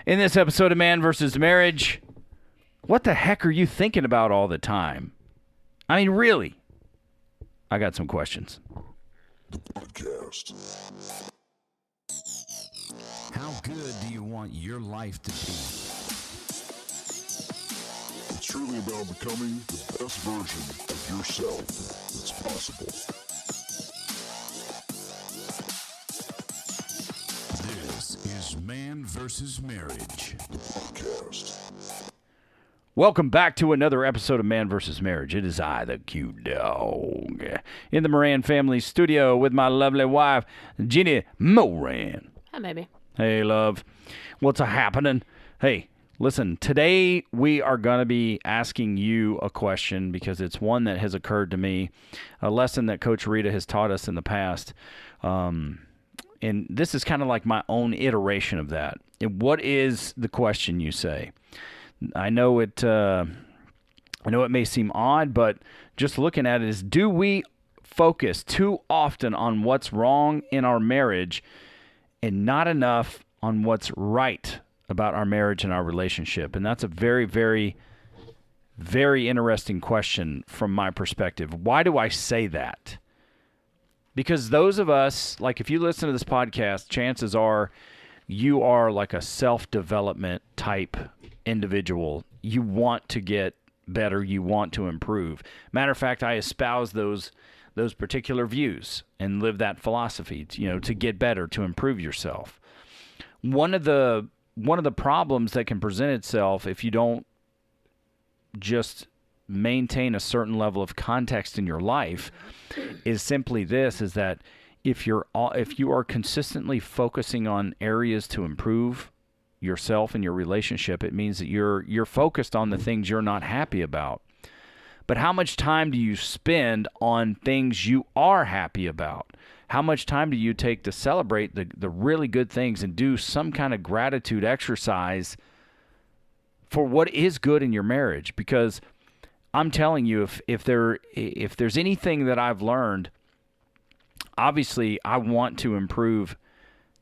In this episode of Man vs. Marriage, what the heck are you thinking about all the time? I mean, really? I got some questions. The podcast. How good do you want your life to be? It's truly about becoming the best version of yourself that's possible. This is Man vs. Marriage. The podcast. Welcome back to another episode of Man vs. Marriage. It is I, the cute dog, in the Moran family studio with my lovely wife, Jenny Moran. Hi, baby. Hey, love. What's happening? Hey, listen, today we are going to be asking you a question because it's one that has occurred to me, a lesson that Coach Rita has taught us in the past. And this is kind of like my own iteration of that. And what is the question, you say? I know it may seem odd, but just looking at it is, do we focus too often on what's wrong in our marriage and not enough on what's right about our marriage and our relationship? And that's a very, very, very interesting question from my perspective. Why do I say that? Because those of us, like if you listen to this podcast, chances are you are like a self-development type individual. You want to get better. You want to improve. Matter of fact, I espouse those particular views and live that philosophy, to get better, to improve yourself. One of the problems that can present itself if you don't just maintain a certain level of context in your life is simply this, is that if you are consistently focusing on areas to improve yourself and your relationship, it means that you're focused on the things you're not happy about. But how much time do you spend on things you are happy about? How much time do you take to celebrate the really good things and do some kind of gratitude exercise for what is good in your marriage? Because I'm telling you, if there's anything that I've learned, obviously I want to improve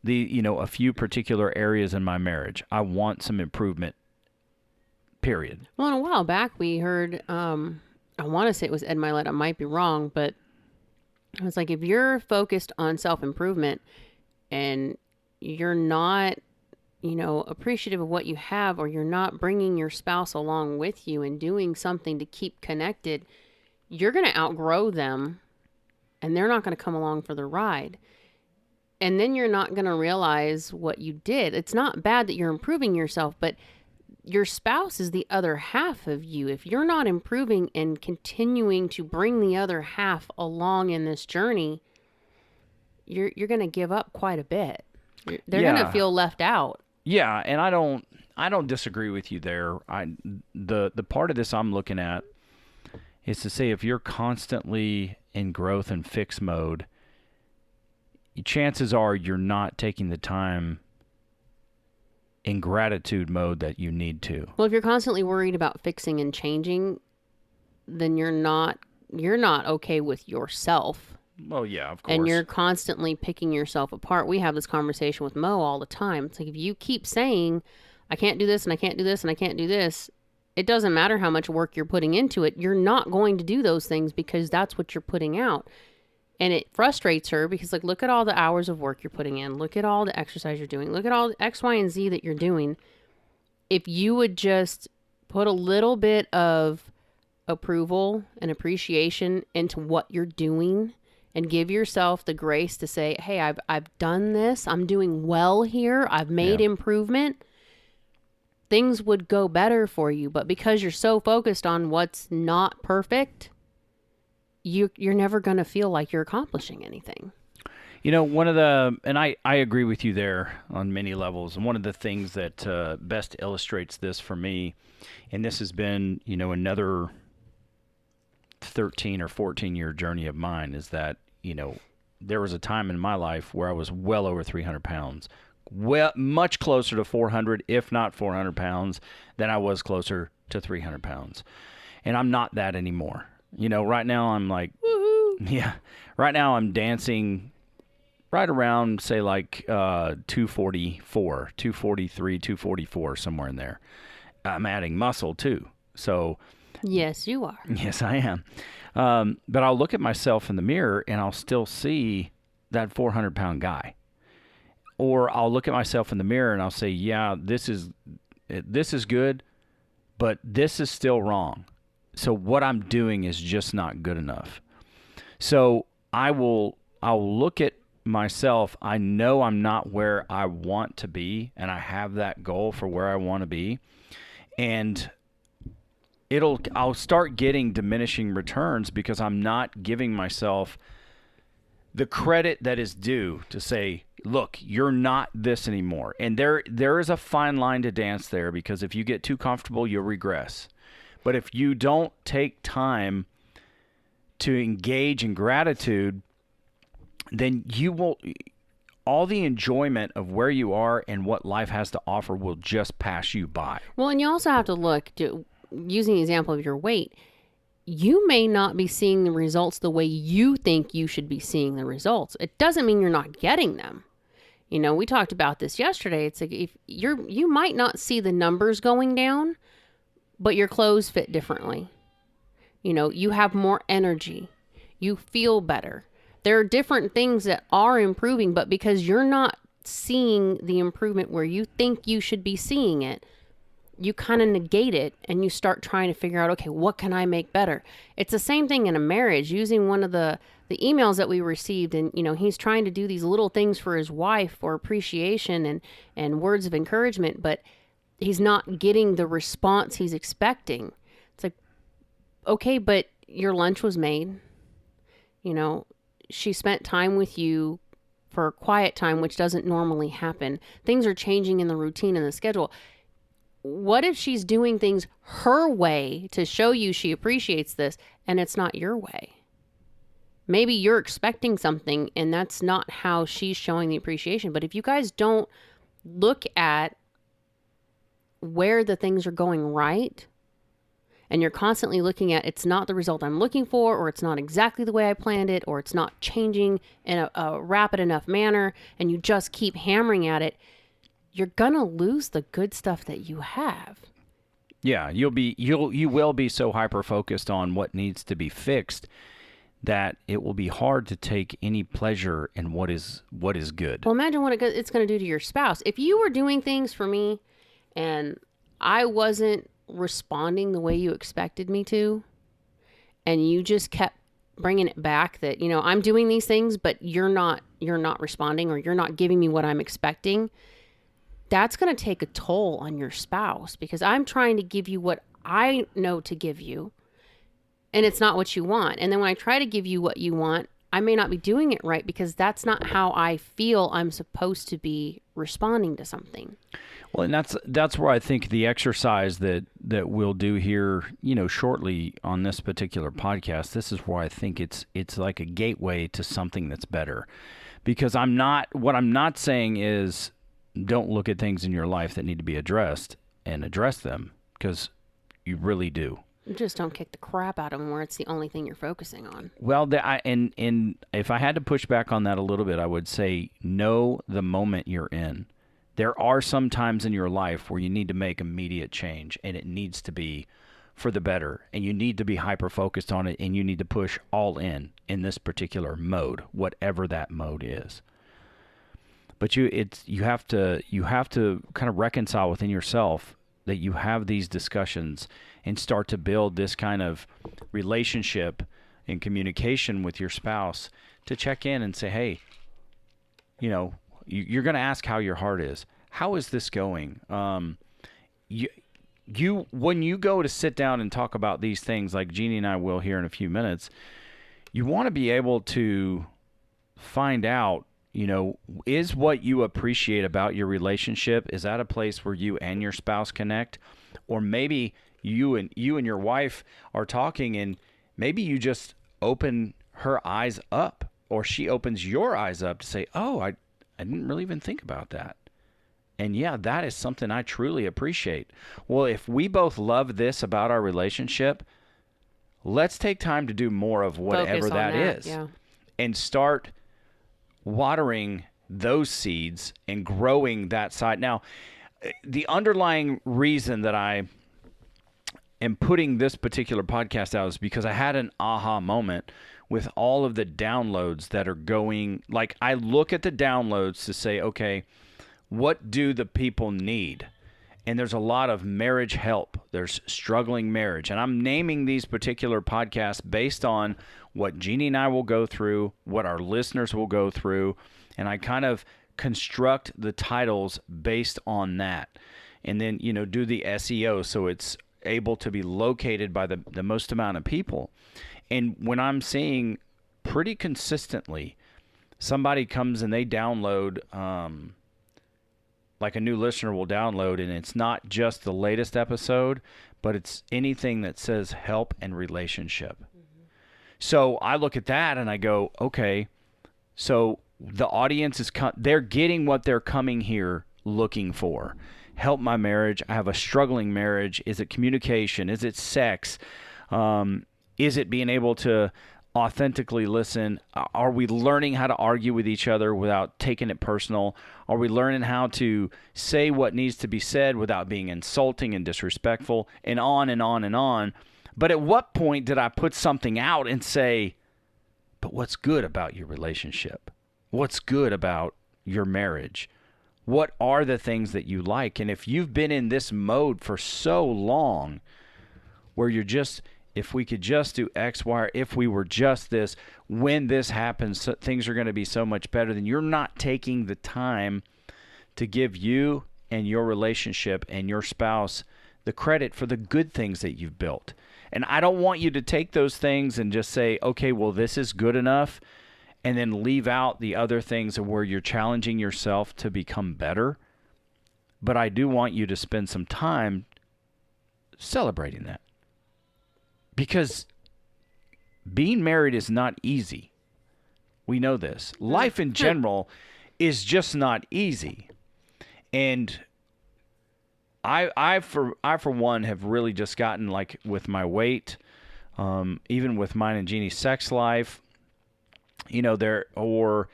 a few particular areas in my marriage. I want some improvement, period. Well, a while back we heard, I want to say it was Ed Milet, I might be wrong, but it was like, if you're focused on self-improvement and you're not, appreciative of what you have, or you're not bringing your spouse along with you and doing something to keep connected, you're going to outgrow them and they're not going to come along for the ride. And then you're not going to realize what you did. It's not bad that you're improving yourself, but your spouse is the other half of you. If you're not improving and continuing to bring the other half along in this journey, you're going to give up quite a bit. They're going to feel left out. Yeah, and I don't disagree with you there. The part of this I'm looking at is to say, if you're constantly in growth and fix mode, chances are you're not taking the time in gratitude mode that you need to. Well, if you're constantly worried about fixing and changing, then you're not okay with yourself. Well, yeah, of course. And you're constantly picking yourself apart. We have this conversation with Mo all the time. It's like, if you keep saying, I can't do this and I can't do this and I can't do this, it doesn't matter how much work you're putting into it. You're not going to do those things because that's what you're putting out. And it frustrates her because, like, look at all the hours of work you're putting in. Look at all the exercise you're doing. Look at all the X, Y, and Z that you're doing. If you would just put a little bit of approval and appreciation into what you're doing and give yourself the grace to say, hey, I've done this. I'm doing well here. I've made improvement. Things would go better for you. But because you're so focused on what's not perfect, you're never going to feel like you're accomplishing anything. And I agree with you there on many levels. And one of the things that best illustrates this for me, and this has been, another 13 or 14-year journey of mine, is that, there was a time in my life where I was well over 300 pounds, much closer to 400, if not 400 pounds, than I was closer to 300 pounds. And I'm not that anymore. Right now I'm like, woohoo. Yeah. Right now I'm dancing right around, say, like 244, 243, 244, somewhere in there. I'm adding muscle too. So, Yes, you are. yes, I am. But I'll look at myself in the mirror and I'll still see that 400-pound guy. Or I'll look at myself in the mirror and I'll say, yeah, this is good, but this is still wrong. So what I'm doing is just not good enough. So I'll look at myself. I know I'm not where I want to be, and I have that goal for where I want to be. And I'll start getting diminishing returns because I'm not giving myself the credit that is due to say, look, you're not this anymore. And there is a fine line to dance there, because if you get too comfortable, you'll regress. But if you don't take time to engage in gratitude, then you will, all the enjoyment of where you are and what life has to offer will just pass you by. Well, and you also have to look, using the example of your weight, you may not be seeing the results the way you think you should be seeing the results. It doesn't mean you're not getting them. You know, we talked about this yesterday. It's like, if you might not see the numbers going down, but your clothes fit differently. You know, you have more energy. You feel better. There are different things that are improving, but because you're not seeing the improvement where you think you should be seeing it, you kind of negate it and you start trying to figure out, okay, what can I make better? It's the same thing in a marriage. Using one of the emails that we received, and, you know, he's trying to do these little things for his wife for appreciation and words of encouragement, but he's not getting the response he's expecting. It's like, okay, but your lunch was made. You know, she spent time with you for quiet time, which doesn't normally happen. Things are changing in the routine and the schedule. What if she's doing things her way to show you she appreciates this, and it's not your way? Maybe you're expecting something and that's not how she's showing the appreciation. But if you guys don't look at where the things are going right, and you're constantly looking at, it's not the result I'm looking for, or it's not exactly the way I planned it, or it's not changing in a rapid enough manner, and you just keep hammering at it, you're going to lose the good stuff that you have. Yeah, you will be so hyper-focused on what needs to be fixed that it will be hard to take any pleasure in what is good. Well, imagine what it's going to do to your spouse. If you were doing things for me and I wasn't responding the way you expected me to, and you just kept bringing it back that, you know, I'm doing these things, but you're not responding, or you're not giving me what I'm expecting, that's going to take a toll on your spouse, because I'm trying to give you what I know to give you, and it's not what you want. And then when I try to give you what you want, I may not be doing it right, because that's not how I feel I'm supposed to be responding to something. Well, and that's where I think the exercise that we'll do here, you know, shortly on this particular podcast, this is where I think it's like a gateway to something that's better. Because what I'm not saying is don't look at things in your life that need to be addressed and address them, because you really do. You just don't kick the crap out of them where it's the only thing you're focusing on. Well, and if I had to push back on that a little bit, I would say know the moment you're in. There are some times in your life where you need to make immediate change, and it needs to be for the better, and you need to be hyper-focused on it, and you need to push all in this particular mode, whatever that mode is. But you have to kind of reconcile within yourself that you have these discussions and start to build this kind of relationship and communication with your spouse to check in and say, hey, you know, you're going to ask how your heart is. How is this going? You when you go to sit down and talk about these things, like Jeannie and I will here in a few minutes, you want to be able to find out, you know, is what you appreciate about your relationship, is that a place where you and your spouse connect? Or maybe you and your wife are talking, and maybe you just open her eyes up, or she opens your eyes up to say, oh, I didn't really even think about that. And yeah, that is something I truly appreciate. Well, if we both love this about our relationship, let's take time to do more of whatever that is. Yeah. And start watering those seeds and growing that side. Now, the underlying reason that I am putting this particular podcast out is because I had an aha moment with all of the downloads that are going. Like, I look at the downloads to say, okay, what do the people need? And there's a lot of marriage help. There's struggling marriage. And I'm naming these particular podcasts based on what Jeannie and I will go through, what our listeners will go through. And I kind of construct the titles based on that. And then, do the SEO so it's able to be located by the most amount of people. And when I'm seeing pretty consistently, somebody comes and they download, like a new listener will download, and it's not just the latest episode, but it's anything that says help and relationship. Mm-hmm. So I look at that and I go, okay, so the audience is they're getting what they're coming here looking for. Help my marriage. I have a struggling marriage. Is it communication? Is it sex? Is it being able to authentically listen? Are we learning how to argue with each other without taking it personal? Are we learning how to say what needs to be said without being insulting and disrespectful, and on and on and on? But at what point did I put something out and say, but what's good about your relationship? What's good about your marriage? What are the things that you like? And if you've been in this mode for so long where you're just, if we could just do X, Y, or if we were just this, when this happens, things are going to be so much better, then you're not taking the time to give you and your relationship and your spouse the credit for the good things that you've built. And I don't want you to take those things and just say, okay, well, this is good enough, and then leave out the other things where you're challenging yourself to become better. But I do want you to spend some time celebrating that. Because being married is not easy. We know this. Life in general is just not easy. And I for one have really just gotten, like, with my weight, even with mine and Jeannie's sex life, or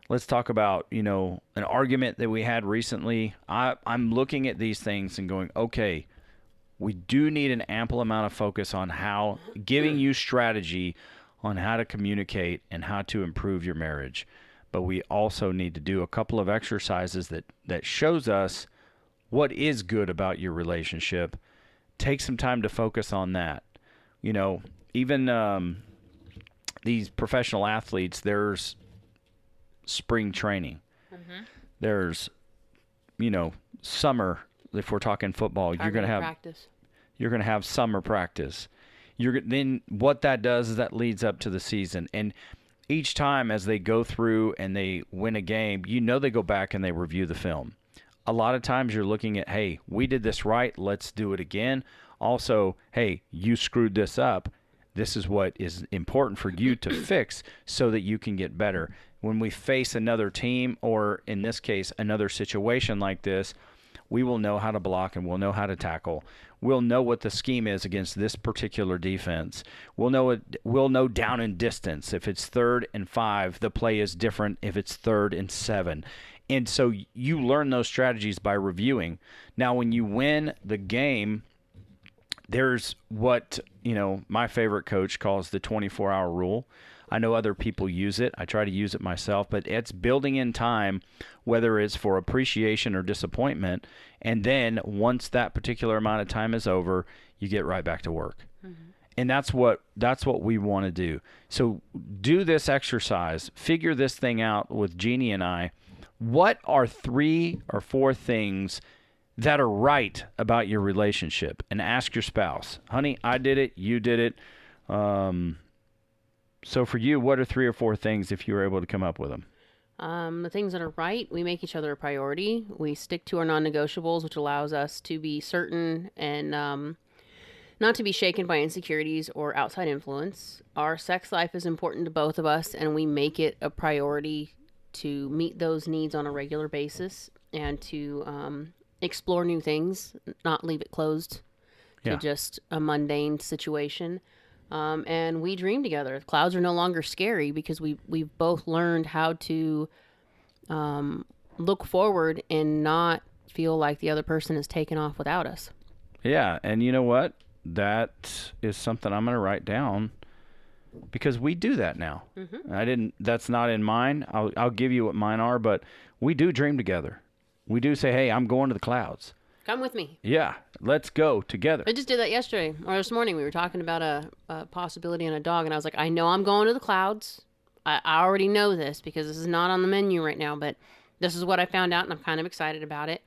let's talk about, an argument that we had recently. I'm looking at these things and going, okay, we do need an ample amount of focus on giving you strategy on how to communicate and how to improve your marriage. But we also need to do a couple of exercises that shows us what is good about your relationship. Take some time to focus on that. Even these professional athletes, there's spring training. Mm-hmm. There's, summer. If we're talking football, you're going to have practice. You're going to have summer practice. Then what that does is that leads up to the season. And each time as they go through and they win a game, they go back and they review the film. A lot of times you're looking at, hey, we did this right, let's do it again. Also, hey, you screwed this up. This is what is important for you to fix so that you can get better. When we face another team, or in this case, another situation like this, we will know how to block and we'll know how to tackle. We'll know what the scheme is against this particular defense. We'll know down and distance. If it's 3rd and 5, the play is different if it's 3rd and 7. And so you learn those strategies by reviewing. Now, when you win the game, there's what, my favorite coach calls the 24-hour rule. I know other people use it. I try to use it myself, but it's building in time, whether it's for appreciation or disappointment. And then once that particular amount of time is over, you get right back to work. Mm-hmm. And that's what we want to do. So do this exercise, figure this thing out with Jeannie and I. What are 3 or 4 things that are right about your relationship? And ask your spouse, honey, I did it, you did it. So for you, what are 3 or 4 things if you were able to come up with them? The things that are right, we make each other a priority. We stick to our non-negotiables, which allows us to be certain and not to be shaken by insecurities or outside influence. Our sex life is important to both of us, and we make it a priority to meet those needs on a regular basis and to explore new things, not leave it closed to just a mundane situation. and we dream together. The clouds are no longer scary because we've both learned how to look forward and not feel like the other person is taken off without us. Yeah, and you know what? That is something I'm going to write down because we do that now. That's not in mine. I'll give you what mine are, but we do dream together. We do say, hey, I'm going to the clouds. Come with me. Yeah, let's go together. I just did that yesterday or this morning. We were talking about a possibility on a dog, and I was like, I know I'm going to the clouds. I already know this because this is not on the menu right now, but this is what I found out, and I'm kind of excited about it.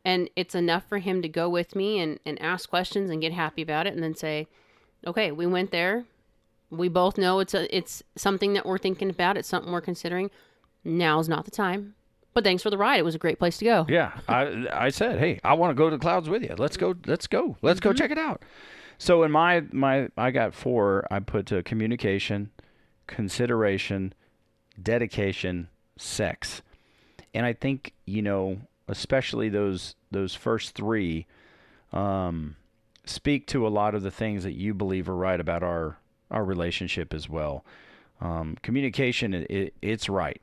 And it's enough for him to go with me and ask questions and get happy about it and then say, okay, we went there. We both know it's something that we're thinking about. It's something we're considering. Now's not the time. But thanks for the ride. It was a great place to go. Yeah, I said, hey, I want to go to the clouds with you. Let's go. Let's go check it out. So in my I got 4. I put communication, consideration, dedication, sex. And I think, especially those first 3 speak to a lot of the things that you believe are right about our relationship as well. Communication, it's right.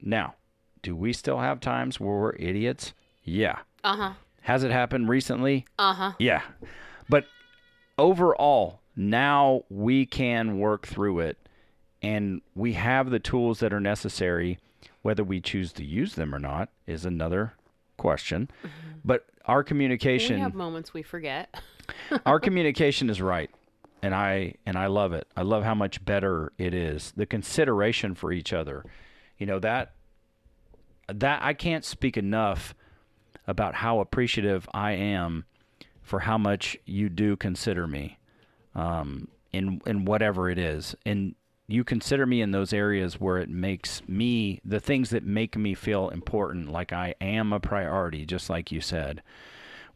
Now, do we still have times where we're idiots? Yeah. Uh-huh. Has it happened recently? Uh-huh. Yeah. But overall, now we can work through it, and we have the tools that are necessary. Whether we choose to use them or not is another question. But our communication... We have moments we forget. Our communication is right, and I love it. I love how much better it is. The consideration for each other. That I can't speak enough about how appreciative I am for how much you do consider me in whatever it is. And you consider me in those areas where it makes me, the things that make me feel important, like I am a priority, just like you said.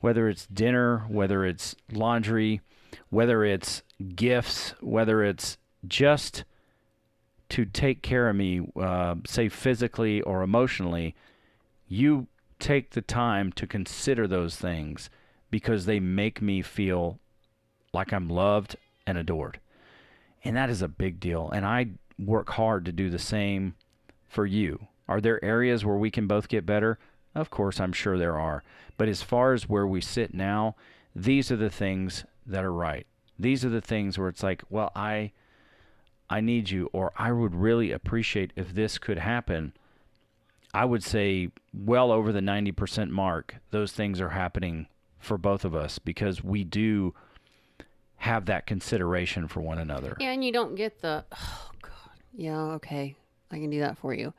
Whether it's dinner, whether it's laundry, whether it's gifts, whether it's just to take care of me, say physically or emotionally, you take the time to consider those things because they make me feel like I'm loved and adored. And that is a big deal. And I work hard to do the same for you. Are there areas where we can both get better? Of course, I'm sure there are. But as far as where we sit now, these are the things that are right. These are the things where it's like, well, I need you, or I would really appreciate if this could happen. I would say well over the 90% mark, those things are happening for both of us because we do have that consideration for one another. Yeah, and you don't get the, oh, God, yeah, okay, I can do that for you.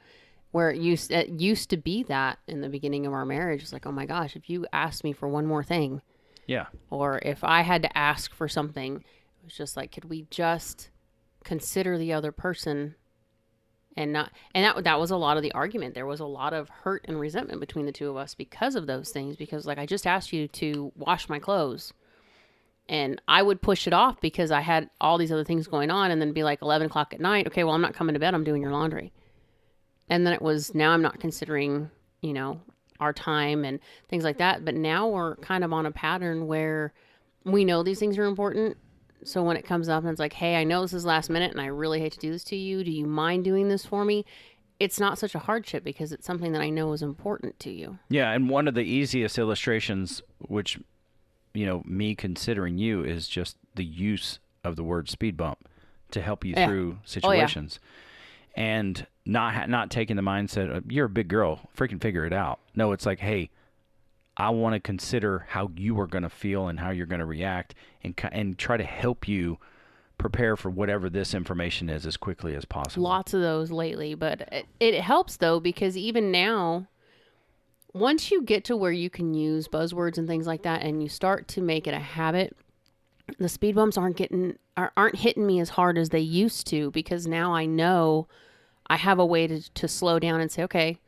Where it used to be that in the beginning of our marriage, it's like, oh my gosh, if you asked me for one more thing, yeah, or if I had to ask for something, it was just like, could we just consider the other person and not, and that was a lot of the argument. There was a lot of hurt and resentment between the two of us because of those things, because like, I just asked you to wash my clothes. And I would push it off because I had all these other things going on, and then be like 11 o'clock at night. Okay, well, I'm not coming to bed. I'm doing your laundry. And then it was, now I'm not considering, our time and things like that. But now we're kind of on a pattern where we know these things are important. So when it comes up and it's like, hey, I know this is last minute and I really hate to do this to you. Do you mind doing this for me? It's not such a hardship because it's something that I know is important to you. Yeah, and one of the easiest illustrations, which me considering you, is just the use of the word speed bump to help you through situations. And not taking the mindset of, you're a big girl, freaking figure it out. No, it's like, hey, I want to consider how you are going to feel and how you're going to react, and try to help you prepare for whatever this information is as quickly as possible. Lots of those lately, but it helps though, because even now, once you get to where you can use buzzwords and things like that, and you start to make it a habit, the speed bumps aren't hitting me as hard as they used to, because now I know I have a way to slow down and say, okay,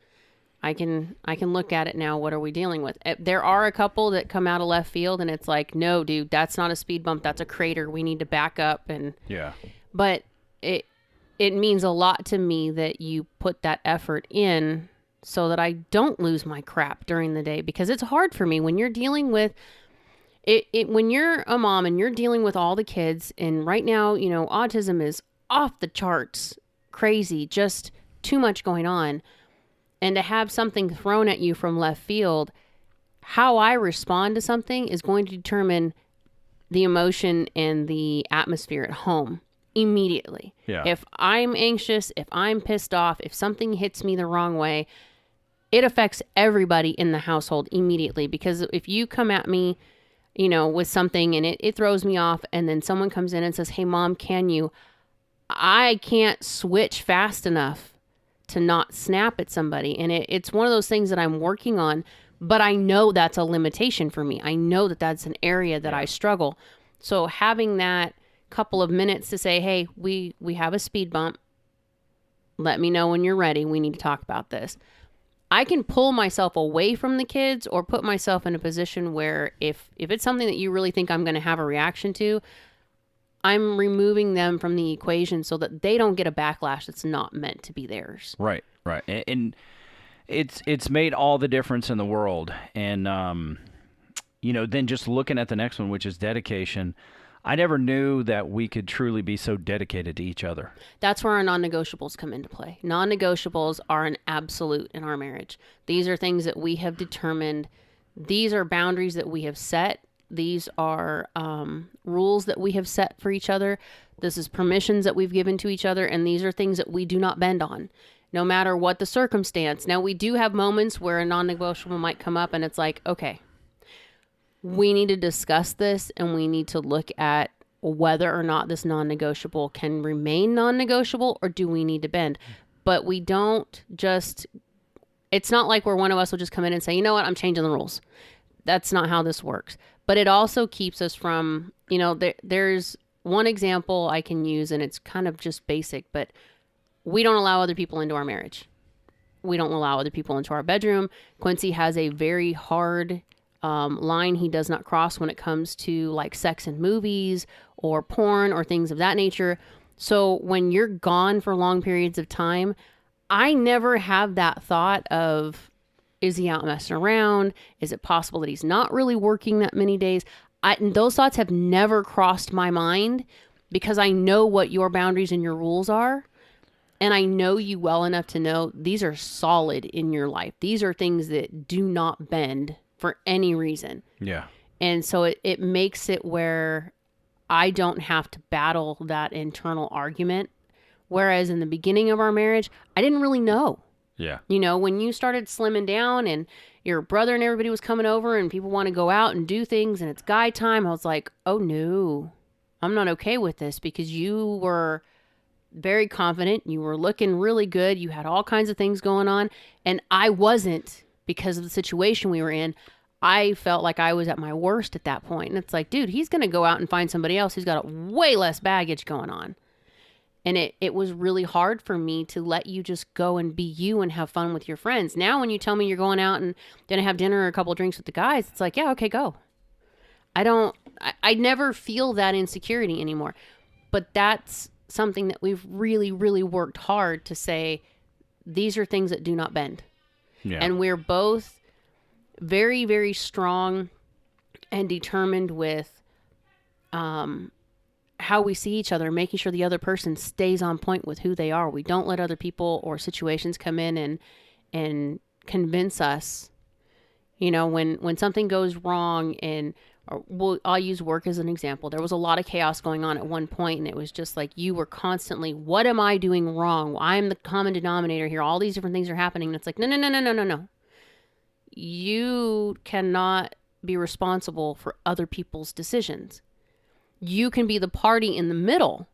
I can look at it now. What are we dealing with? There are a couple that come out of left field, and it's like, no, dude, that's not a speed bump. That's a crater. We need to back up. And yeah, but it means a lot to me that you put that effort in, so that I don't lose my crap during the day, because it's hard for me when you're dealing with, When you're a mom and you're dealing with all the kids, and right now, autism is off the charts, crazy, just too much going on. And to have something thrown at you from left field, how I respond to something is going to determine the emotion and the atmosphere at home immediately. Yeah. If I'm anxious, if I'm pissed off, if something hits me the wrong way, it affects everybody in the household immediately. Because if you come at me, with something and it throws me off, and then someone comes in and says, hey, Mom, I can't switch fast enough to not snap at somebody. And it's one of those things that I'm working on, but I know that's a limitation for me. I know that that's an area that I struggle. So having that couple of minutes to say, hey, we have a speed bump. Let me know when you're ready. We need to talk about this. I can pull myself away from the kids or put myself in a position where if it's something that you really think I'm going to have a reaction to, I'm removing them from the equation so that they don't get a backlash that's not meant to be theirs. Right. And it's made all the difference in the world. And, then just looking at the next one, which is dedication, I never knew that we could truly be so dedicated to each other. That's where our non-negotiables come into play. Non-negotiables are an absolute in our marriage. These are things that we have determined. These are boundaries that we have set. These are rules that we have set for each other. This is permissions that we've given to each other. And these are things that we do not bend on, no matter what the circumstance. Now, we do have moments where a non-negotiable might come up and it's like, okay, we need to discuss this and we need to look at whether or not this non-negotiable can remain non-negotiable, or do we need to bend? But we don't it's not like where one of us will just come in and say, you know what, I'm changing the rules. That's not how this works. But it also keeps us from, there's one example I can use, and it's kind of just basic, but we don't allow other people into our marriage. We don't allow other people into our bedroom. Quincy has a very hard line he does not cross when it comes to like sex in movies or porn or things of that nature. So when you're gone for long periods of time, I never have that thought of, is he out messing around? Is it possible that he's not really working that many days? And those thoughts have never crossed my mind because I know what your boundaries and your rules are. And I know you well enough to know these are solid in your life. These are things that do not bend for any reason. Yeah. And so it makes it where I don't have to battle that internal argument. Whereas in the beginning of our marriage, I didn't really know. Yeah. When you started slimming down and your brother and everybody was coming over and people want to go out and do things and it's guy time, I was like, oh no, I'm not okay with this, because you were very confident. You were looking really good. You had all kinds of things going on. And I wasn't, because of the situation we were in. I felt like I was at my worst at that point. And it's like, dude, he's going to go out and find somebody else who's got way less baggage going on. And it was really hard for me to let you just go and be you and have fun with your friends. Now, when you tell me you're going out and going to have dinner or a couple of drinks with the guys, it's like, yeah, okay, go. I never feel that insecurity anymore. But that's something that we've really, really worked hard to say, these are things that do not bend. Yeah. And we're both very, very strong and determined with how we see each other, making sure the other person stays on point with who they are. We don't let other people or situations come in and convince us, when something goes wrong. And I'll use work as an example. There was a lot of chaos going on at one point, and it was just like you were constantly, what am I doing wrong? Well, I'm the common denominator here. All these different things are happening. And it's like, no. You cannot be responsible for other people's decisions. You can be the party in the middle,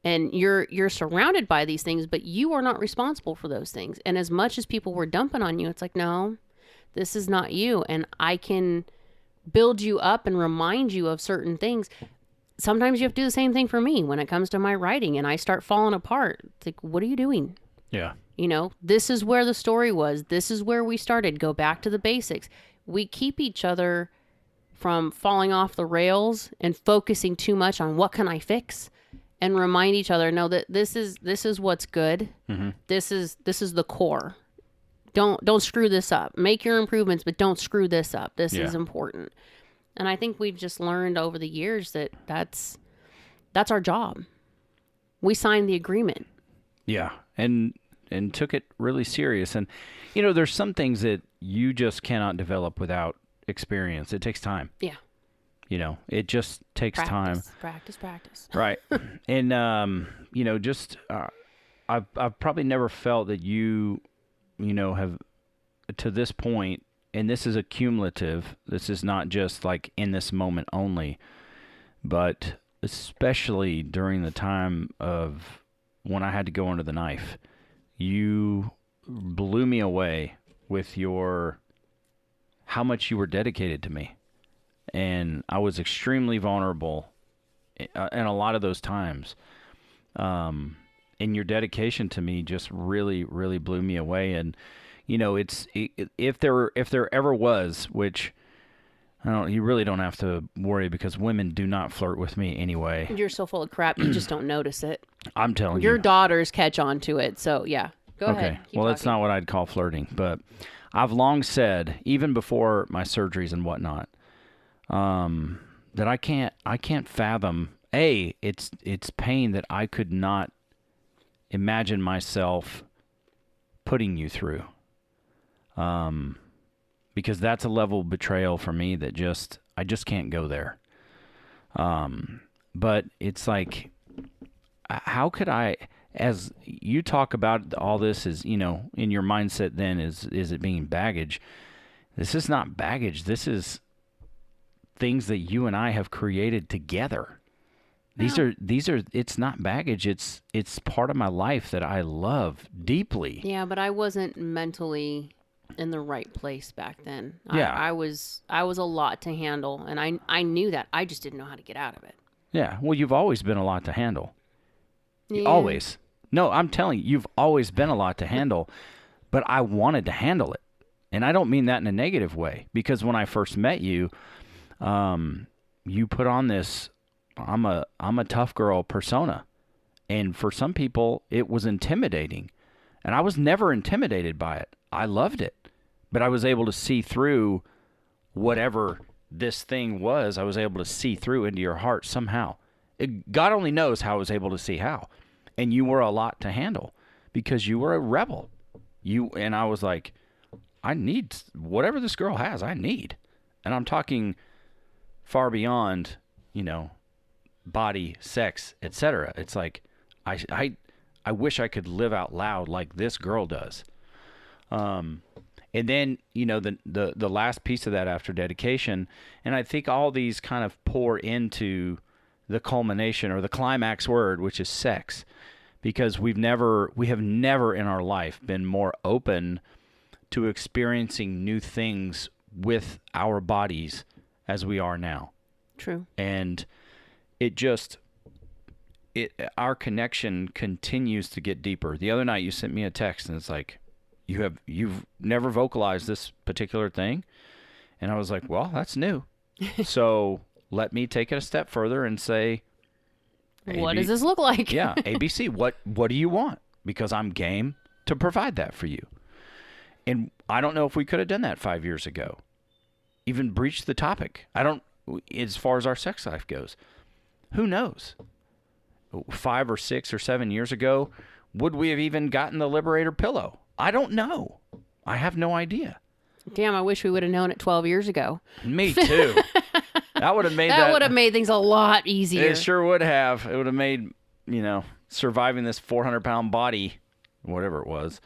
and you're surrounded by these things, but you are not responsible for those things. And as much as people were dumping on you, it's like, no, this is not you. And I can build you up and remind you of certain things. Sometimes you have to do the same thing for me when it comes to my writing and I start falling apart. It's like, what are you doing? Yeah. This is where the story was. This is where we started. Go back to the basics. We keep each other from falling off the rails and focusing too much on what can I fix, and remind each other, no, that this is what's good. Mm-hmm. This is the core. Don't screw this up. Make your improvements, but don't screw this up. This is important. And I think we've just learned over the years that that's our job. We signed the agreement. Yeah. And took it really serious. And, there's some things that you just cannot develop without experience. It takes time. Yeah. It just takes time. Practice. Right. And, I've probably never felt that you have to this point, and this is a cumulative, this is not just like in this moment only, but especially during the time of when I had to go under the knife, you blew me away with how much you were dedicated to me. And I was extremely vulnerable in a lot of those times. And your dedication to me just really, really blew me away. And, if there ever was, which you really don't have to worry because women do not flirt with me anyway. You're so full of crap, you just don't notice it. I'm telling you. Your daughters catch on to it. So, yeah. Go ahead. Okay. Well, that's not what I'd call flirting, but I've long said, even before my surgeries and whatnot, that I can't fathom. It's pain that I could not imagine myself putting you through. Because that's a level of betrayal for me that I just can't go there. But it's like, how could I, as you talk about all this is, in your mindset then is it being baggage? This is not baggage. This is things that you and I have created together. These are it's not baggage. It's part of my life that I love deeply. Yeah, but I wasn't mentally in the right place back then. Yeah. I was a lot to handle, and I knew that. I just didn't know how to get out of it. Yeah. Well, you've always been a lot to handle. Yeah. Always. No, I'm telling you, you've always been a lot to handle, but I wanted to handle it. And I don't mean that in a negative way, because when I first met you, you put on this I'm a tough girl persona. And for some people, it was intimidating. And I was never intimidated by it. I loved it. But I was able to see through whatever this thing was. I was able to see through into your heart somehow. God only knows how I was able to see how. And you were a lot to handle because you were a rebel. And I was like, I need whatever this girl has, I need. And I'm talking far beyond, body, sex, etc. It's like, I wish I could live out loud like this girl does. And then, the last piece of that after dedication, and I think all these kind of pour into the culmination or the climax word, which is sex, because we have never in our life been more open to experiencing new things with our bodies as we are now. True. And our connection continues to get deeper. The other night you sent me a text and it's like, you've never vocalized this particular thing. And I was like, well, that's new. So let me take it a step further and say, what does this look like? Yeah. ABC, what do you want? Because I'm game to provide that for you. And I don't know if we could have done that 5 years ago. Even breached the topic. As far as our sex life goes, who knows? 5 or 6 or 7 years ago, would we have even gotten the Liberator pillow? I don't know. I have no idea. Damn, I wish we would have known it 12 years ago. Me too. That would have made that would have made things a lot easier. It sure would have. It would have made, surviving this 400-pound body, whatever it was,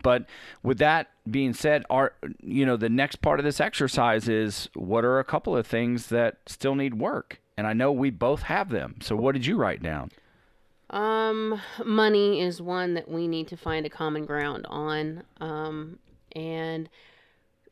But with that being said, the next part of this exercise is, what are a couple of things that still need work? And I know we both have them. So what did you write down? Money is one that we need to find a common ground on. And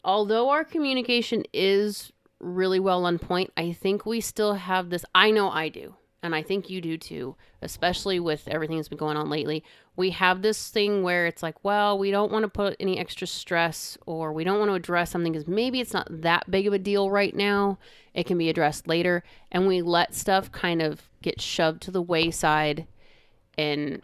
although our communication is really well on point, I think we still have this. I know I do. And I think you do too, especially with everything that's been going on lately. We have this thing where it's like, well, we don't want to put any extra stress, or we don't want to address something because maybe it's not that big of a deal right now. It can be addressed later. And we let stuff kind of get shoved to the wayside. And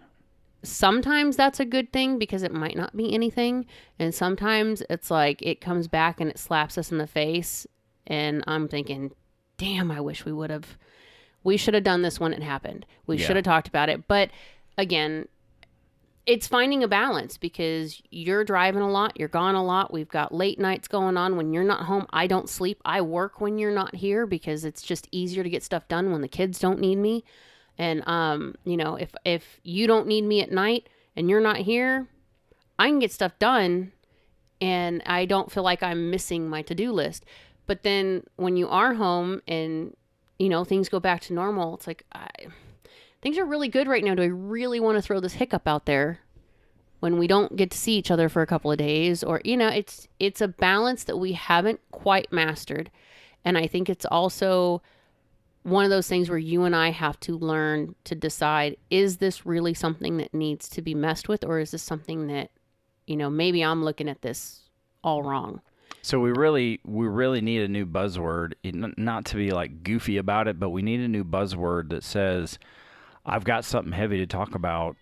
sometimes that's a good thing because it might not be anything. And sometimes it's like it comes back and it slaps us in the face. And I'm thinking, damn, I wish we should have done this when it happened. We should have talked about it. But again, it's finding a balance because you're driving a lot, you're gone a lot. We've got late nights going on when you're not home. I don't sleep. I work when you're not here because it's just easier to get stuff done when the kids don't need me. And, if you don't need me at night and you're not here, I can get stuff done and I don't feel like I'm missing my to-do list. But then when you are home and, things go back to normal, it's like, things are really good right now. Do I really want to throw this hiccup out there when we don't get to see each other for a couple of days? Or, it's a balance that we haven't quite mastered. And I think it's also one of those things where you and I have to learn to decide, is this really something that needs to be messed with? Or is this something that, maybe I'm looking at this all wrong? So we really need a new buzzword, not to be like goofy about it, but we need a new buzzword that says, I've got something heavy to talk about.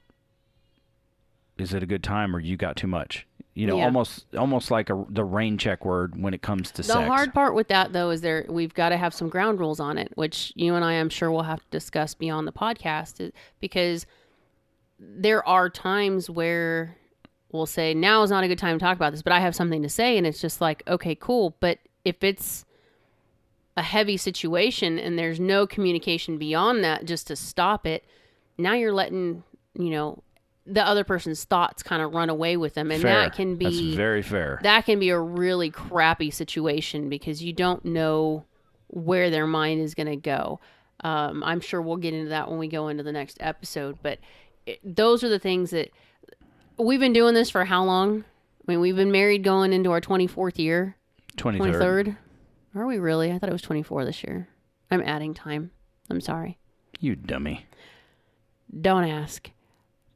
Is it a good time or you got too much? Almost like the rain check word when it comes to sex. The hard part with that, though, is we've got to have some ground rules on it, which you and I, I'm sure, will have to discuss beyond the podcast, because there are times where we'll say, now is not a good time to talk about this, but I have something to say, and it's just like, okay, cool. But if it's a heavy situation and there's no communication beyond that just to stop it, now you're letting, the other person's thoughts kind of run away with them. And fair. That can be... That's very fair. That can be a really crappy situation because you don't know where their mind is going to go. I'm sure we'll get into that when we go into the next episode. But those are the things that... We've been doing this for how long? I mean, we've been married going into our 24th year. 23rd. Are we really? I thought it was 24 this year. I'm adding time. I'm sorry. You dummy. Don't ask.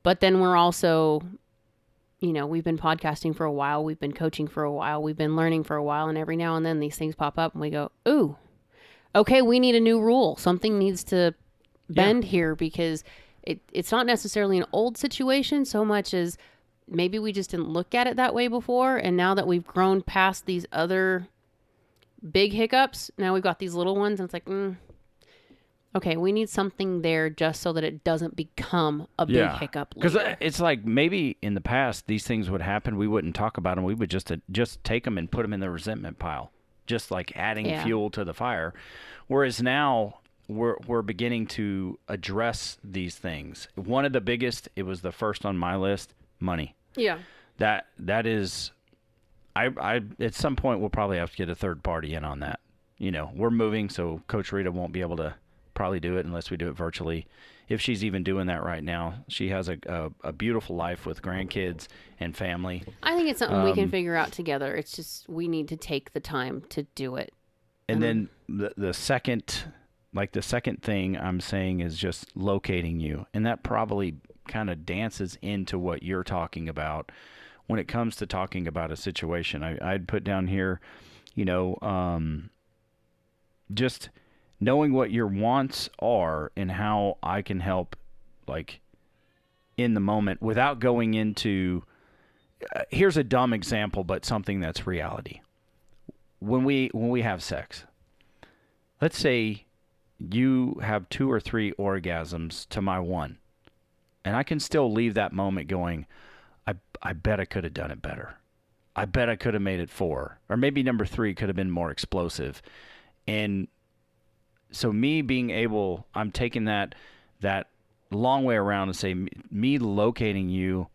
But then we're also, we've been podcasting for a while. We've been coaching for a while. We've been learning for a while. And every now and then these things pop up and we go, ooh, okay, we need a new rule. Something needs to bend here because it's not necessarily an old situation so much as maybe we just didn't look at it that way before. And now that we've grown past these other big hiccups, now we've got these little ones and it's like, okay, we need something there just so that it doesn't become a big hiccup later. Because it's like maybe in the past these things would happen, we wouldn't talk about them, we would just take them and put them in the resentment pile, just like adding fuel to the fire. Whereas now we're beginning to address these things. One of the biggest, it was the first on my list, money. Yeah. That is... I at some point we'll probably have to get a third party in on that. We're moving, so Coach Rita won't be able to probably do it unless we do it virtually. If she's even doing that right now, she has a beautiful life with grandkids and family. I think it's something we can figure out together. It's just we need to take the time to do it. And then the second thing I'm saying is just locating you, and that probably kind of dances into what you're talking about. When it comes to talking about a situation, I'd put down here, just knowing what your wants are and how I can help, like, in the moment without going into, here's a dumb example, but something that's reality. When we have sex, let's say you have 2 or 3 orgasms to my 1, and I can still leave that moment going, I bet I could have done it better. I bet I could have made it 4. Or maybe number 3 could have been more explosive. And so me being able, I'm taking that long way around and say me locating you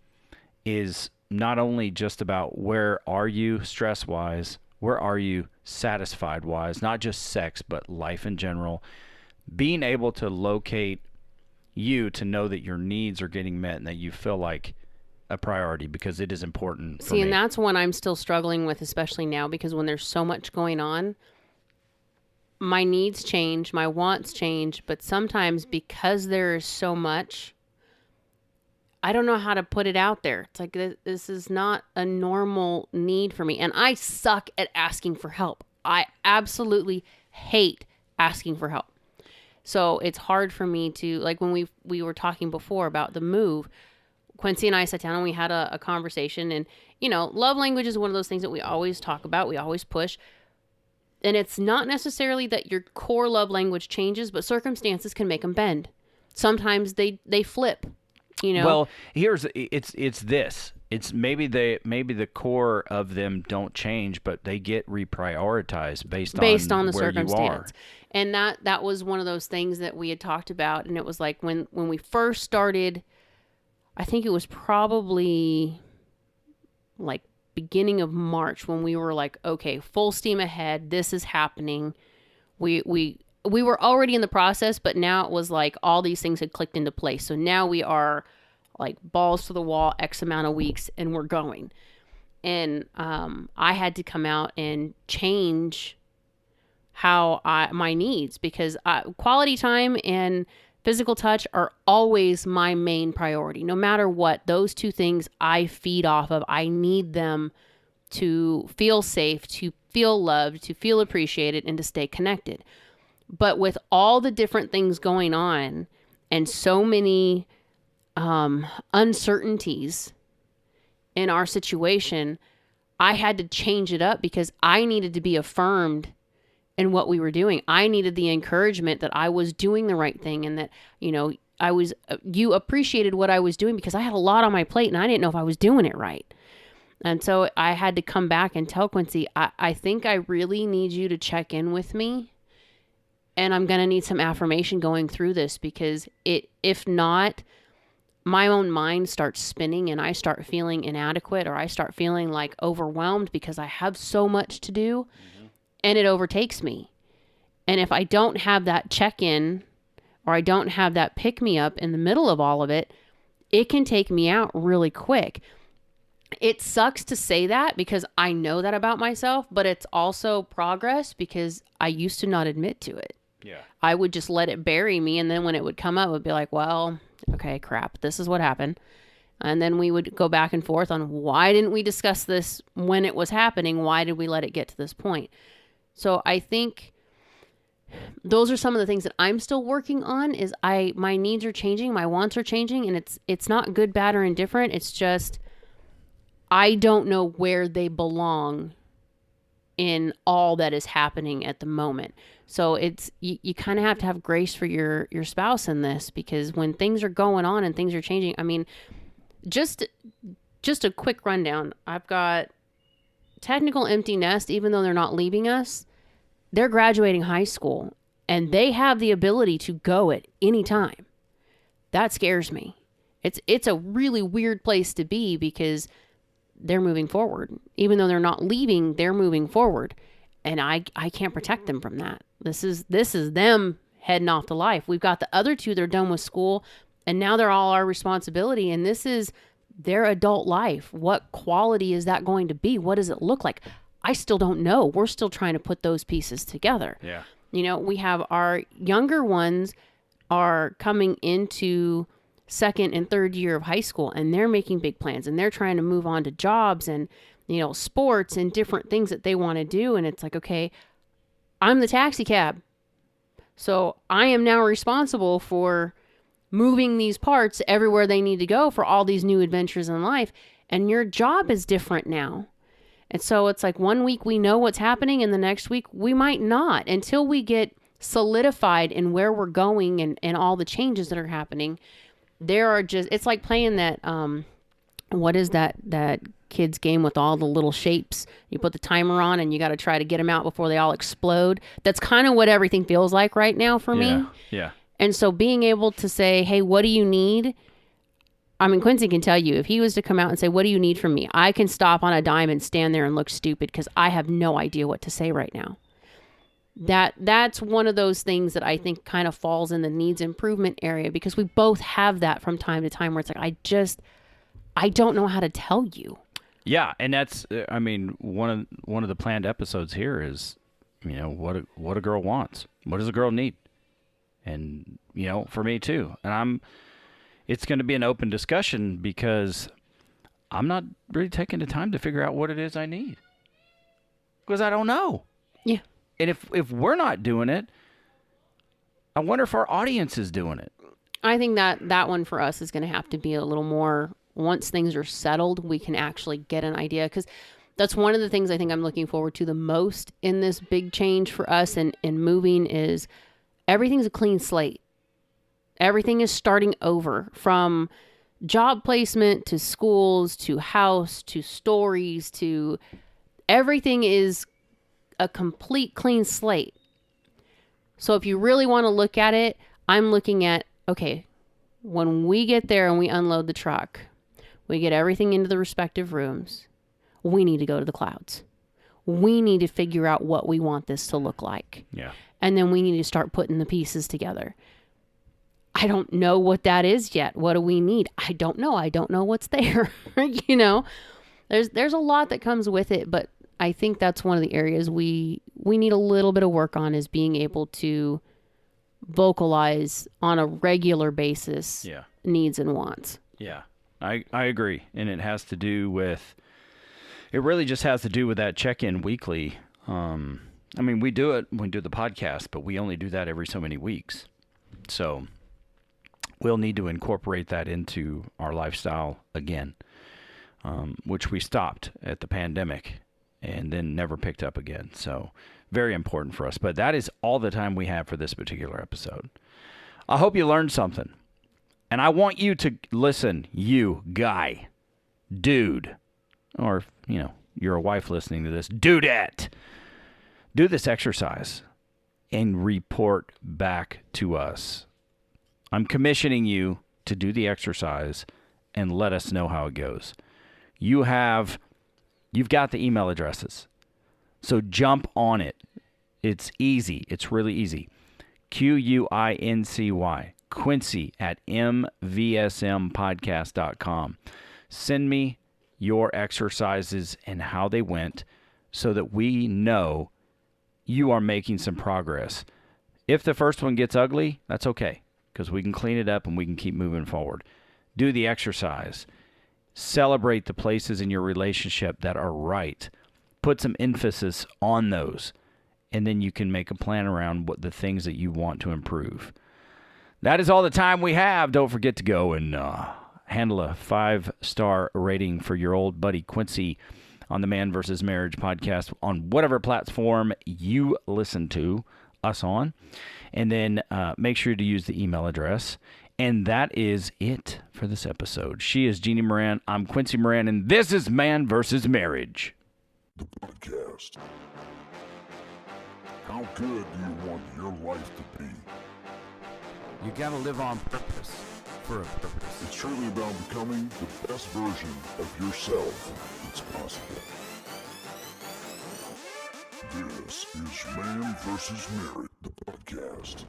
is not only just about where are you stress-wise, where are you satisfied-wise, not just sex, but life in general. Being able to locate you to know that your needs are getting met and that you feel like a priority because it is important for me. And that's one I'm still struggling with, especially now, because when there's so much going on, my needs change, my wants change, but sometimes because there is so much, I don't know how to put it out there. It's like, this is not a normal need for me. And I suck at asking for help. I absolutely hate asking for help. So it's hard for me to, like when we were talking before about the move, Quincy and I sat down and we had a conversation, and, love language is one of those things that we always talk about. We always push. And it's not necessarily that your core love language changes, but circumstances can make them bend. Sometimes they flip, you know. Well, it's this. It's maybe the core of them don't change, but they get reprioritized based on the where circumstance. you are. And that was one of those things that we had talked about. And it was like when we first started, I think it was probably like beginning of March when we were like, okay, full steam ahead. This is happening. We were already in the process, but now it was like all these things had clicked into place. So now we are like balls to the wall, X amount of weeks, and we're going. And I had to come out and change how my needs, because quality time and physical touch are always my main priority. No matter what, those two things I feed off of. I need them to feel safe, to feel loved, to feel appreciated, and to stay connected. But with all the different things going on and so many uncertainties in our situation, I had to change it up because I needed to be affirmed in what we were doing. I needed the encouragement that I was doing the right thing, and that, you know, you appreciated what I was doing, because I had a lot on my plate and I didn't know if I was doing it right. And so I had to come back and tell Quincy, I think I really need you to check in with me, and I'm going to need some affirmation going through this, because if not, my own mind starts spinning and I start feeling inadequate, or I start feeling like overwhelmed because I have so much to do, and it overtakes me. And if I don't have that check-in, or I don't have that pick-me-up in the middle of all of it, it can take me out really quick. It sucks to say that because I know that about myself, but it's also progress because I used to not admit to it. Yeah. I would just let it bury me, and then when it would come up, it would be like, well, okay, crap, this is what happened. And then we would go back and forth on, why didn't we discuss this when it was happening? Why did we let it get to this point? So I think those are some of the things that I'm still working on. Is my needs are changing, my wants are changing, and it's not good, bad, or indifferent. It's just I don't know where they belong in all that is happening at the moment. So it's you kind of have to have grace for your spouse in this, because when things are going on and things are changing, I mean, just a quick rundown. I've got technical empty nest, even though they're not leaving us. They're graduating high school and they have the ability to go at any time. That scares me. It's a really weird place to be, because they're moving forward. Even though they're not leaving, they're moving forward. And I can't protect them from that. This is them heading off to life. We've got the other two, they're done with school, and now they're all our responsibility. And this is their adult life. What quality is that going to be? What does it look like? I still don't know. We're still trying to put those pieces together. Yeah. You know, we have our younger ones are coming into second and third year of high school, and they're making big plans, and they're trying to move on to jobs and, you know, sports and different things that they want to do. And it's like, okay, I'm the taxi cab. So I am now responsible for moving these parts everywhere they need to go for all these new adventures in life. And your job is different now. And so it's like 1 week we know what's happening, and the next week we might not, until we get solidified in where we're going and all the changes that are happening. It's like playing that, what is that kids game with all the little shapes? You put the timer on and you got to try to get them out before they all explode. That's kind of what everything feels like right now for me. Yeah. And so being able to say, hey, what do you need? I mean, Quincy can tell you, if he was to come out and say, what do you need from me? I can stop on a dime and stand there and look stupid because I have no idea what to say right now. That's one of those things that I think kind of falls in the needs improvement area, because we both have that from time to time where it's like, I don't know how to tell you. Yeah, and that's, I mean, one of the planned episodes here is, you know, what a girl wants. What does a girl need? And, you know, for me too. And it's going to be an open discussion, because I'm not really taking the time to figure out what it is I need, because I don't know. Yeah. And if we're not doing it, I wonder if our audience is doing it. I think that one for us is going to have to be a little more, once things are settled, we can actually get an idea. Because That's one of the things I think I'm looking forward to the most in this big change for us and moving is everything's a clean slate. Everything is starting over, from job placement to schools to house to stories to everything is a complete clean slate. So if you really want to look at it, I'm looking at, okay, when we get there and we unload the truck, we get everything into the respective rooms, we need to go to the clouds. We need to figure out what we want this to look like. Yeah. And then we need to start putting the pieces together. I don't know what that is yet. What do we need? I don't know. I don't know what's there. You know, there's a lot that comes with it, but I think that's one of the areas we need a little bit of work on, is being able to vocalize on a regular basis needs and wants. Yeah, I agree. And it has to do with, it really just has to do with that check-in weekly. I mean, we do it when we do the podcast, but we only do that every so many weeks. So we'll need to incorporate that into our lifestyle again, which we stopped at the pandemic and then never picked up again. So very important for us. But that is all the time we have for this particular episode. I hope you learned something. And I want you to listen, you guy, dude, or, you know, you're a wife listening to this, dudette. Do this exercise and report back to us. I'm commissioning you to do the exercise and let us know how it goes. You've got the email addresses. So jump on it. It's easy. It's really easy. QUINCY, Quincy at MVSMpodcast.com. Send me your exercises and how they went so that we know you are making some progress. If the first one gets ugly, that's okay, because we can clean it up and we can keep moving forward. Do the exercise. Celebrate the places in your relationship that are right. Put some emphasis on those, and then you can make a plan around what the things that you want to improve. That is all the time we have. Don't forget to go and handle a 5-star rating for your old buddy Quincy on the Man vs. Marriage podcast on whatever platform you listen to us on. And then make sure to use the email address. And that is it for this episode. She is Jeannie Moran. I'm Quincy Moran, and this is Man vs. Marriage. The podcast. How good do you want your life to be? You gotta live on purpose, for a purpose. It's truly about becoming the best version of yourself that's possible. This is Man vs. Marriage, the podcast.